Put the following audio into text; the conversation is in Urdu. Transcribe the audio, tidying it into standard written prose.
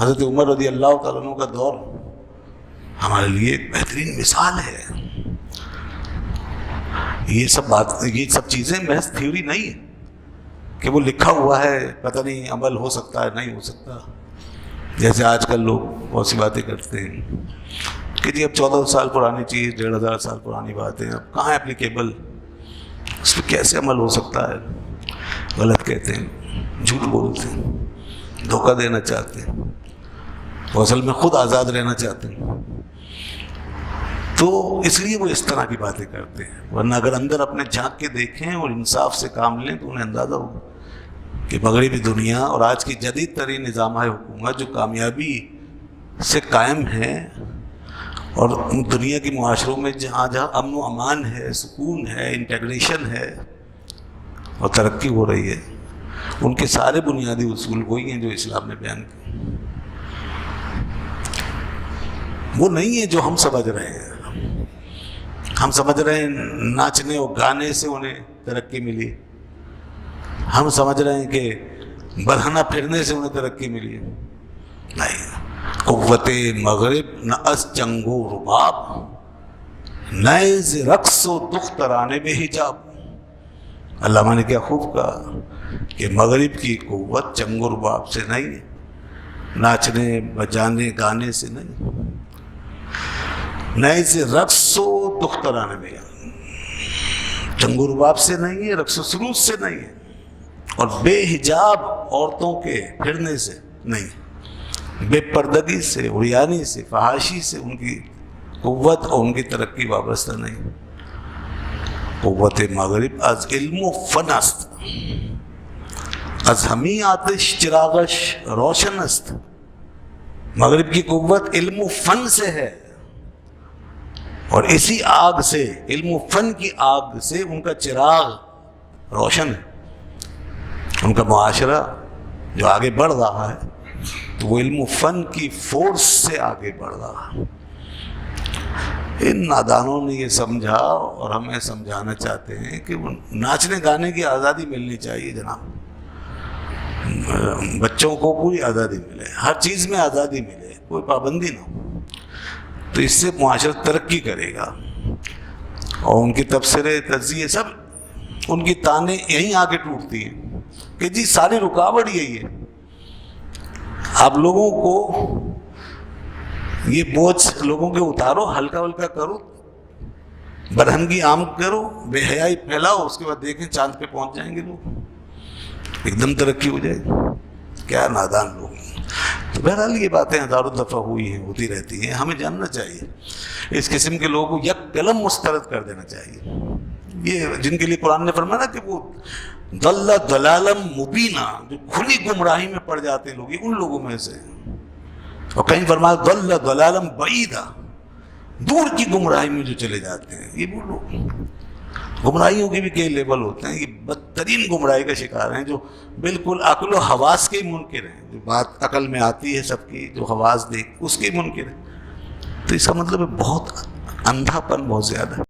حضرت عمر رضی اللہ تعالیٰ عنہ کا دور ہمارے لیے ایک بہترین مثال ہے. یہ سب چیزیں محض تھیوری نہیں ہے کہ وہ لکھا ہوا ہے پتہ نہیں عمل ہو سکتا ہے نہیں ہو سکتا. جیسے آج کل لوگ بہت سی باتیں کرتے ہیں کہ جی اب 14 سال پرانی چیز 1500 سال پرانی باتیں اب کہاں اپلیکیبل، اس پہ کیسے عمل ہو سکتا ہے. غلط کہتے ہیں، جھوٹ بولتے ہیں، دھوکہ دینا چاہتے ہیں، وہ اصل میں خود آزاد رہنا چاہتے ہیں. تو اس لیے وہ اس طرح کی باتیں کرتے ہیں. ورنہ اگر اندر اپنے جھانک کے دیکھیں اور انصاف سے کام لیں تو انہیں اندازہ ہوگا کہ مغربی دنیا اور آج کی جدید ترین نظام حکومت جو کامیابی سے قائم ہے اور دنیا کے معاشروں میں جہاں امن و امان ہے، سکون ہے، انٹیگریشن ہے اور ترقی ہو رہی ہے، ان کے سارے بنیادی اصول وہی ہیں جو اسلام نے بیان کیے. وہ نہیں ہے جو ہم سمجھ رہے ہیں. ہم سمجھ رہے ہیں ناچنے اور گانے سے انہیں ترقی ملی، ہم سمجھ رہے ہیں کہ برہنہ پھرنے سے انہیں ترقی ملی. نہیں، قوت مغرب نہ از چنگ و رباب، نیز رقص و دخ ترانے بے حجاب. علامہ نے کیا خوب کہا کہ مغرب کی قوت چنگ و رباب سے نہیں ہے، ناچنے بجانے گانے سے نہیں، نیز رقص و دخ ترانے میں، چنگ و رباب سے نہیں ہے، رقص و سرود سے نہیں ہے، اور بے حجاب عورتوں کے پھرنے سے نہیں، بے پردگی سے، عریانی سے، فحاشی سے ان کی قوت اور ان کی ترقی وابستہ نہیں. قوت مغرب از علم و فن است، از ہمی آتش چراغش روشن است. مغرب کی قوت علم و فن سے ہے اور اسی آگ سے، علم و فن کی آگ سے ان کا چراغ روشن ہے. ان کا معاشرہ جو آگے بڑھ رہا ہے تو وہ علم و فن کی فورس سے آگے بڑھ رہا ہے. ان نادانوں نے یہ سمجھا اور ہمیں سمجھانا چاہتے ہیں کہ وہ ناچنے گانے کی آزادی ملنی چاہیے جناب. بچوں کو پوری آزادی ملے، ہر چیز میں آزادی ملے، کوئی پابندی نہ ہو، تو اس سے معاشرہ ترقی کرے گا. اور ان کے تبصرے تجزیے سب ان کی تانیں یہیں آ کے ٹوٹتی ہیں کہ جی ساری رکاوٹ یہی ہے. آپ لوگوں کو یہ بوجھ لوگوں کے اتارو، ہلکا ہلکا کرو، برہنگی عام کرو، بے حیائی پھیلاؤ، اس کے بعد دیکھیں چاند پہ پہنچ جائیں گے لوگ، ایک دم ترقی ہو جائے گی. کیا نادان لوگ ہیں. تو بہرحال یہ باتیں ہزاروں دفعہ ہوئی ہیں، ہوتی رہتی ہیں. ہمیں جاننا چاہیے، اس قسم کے لوگوں کو یک قلم مسترد کر دینا چاہیے. یہ جن کے لیے قرآن نے فرمایا کہ وہ ضل ضلالا مبینا، جو کھلی گمراہی میں پڑ جاتے ہیں لوگ، یہ ان لوگوں میں سے ہیں. اور کہیں فرمایا ضل ضلالا بعیدا، دور کی گمراہی میں جو چلے جاتے ہیں. یہ وہ لوگ، گمراہیوں کے بھی کئی لیول ہوتے ہیں. یہ بدترین گمراہی کا شکار ہیں جو بالکل عقل و حواس کے ہی منکر ہیں. جو بات عقل میں آتی ہے سب کی، جو حواس دیکھ اس کے ہی منکر ہیں. تو اس کا مطلب ہے بہت اندھا پن بہت زیادہ ہے.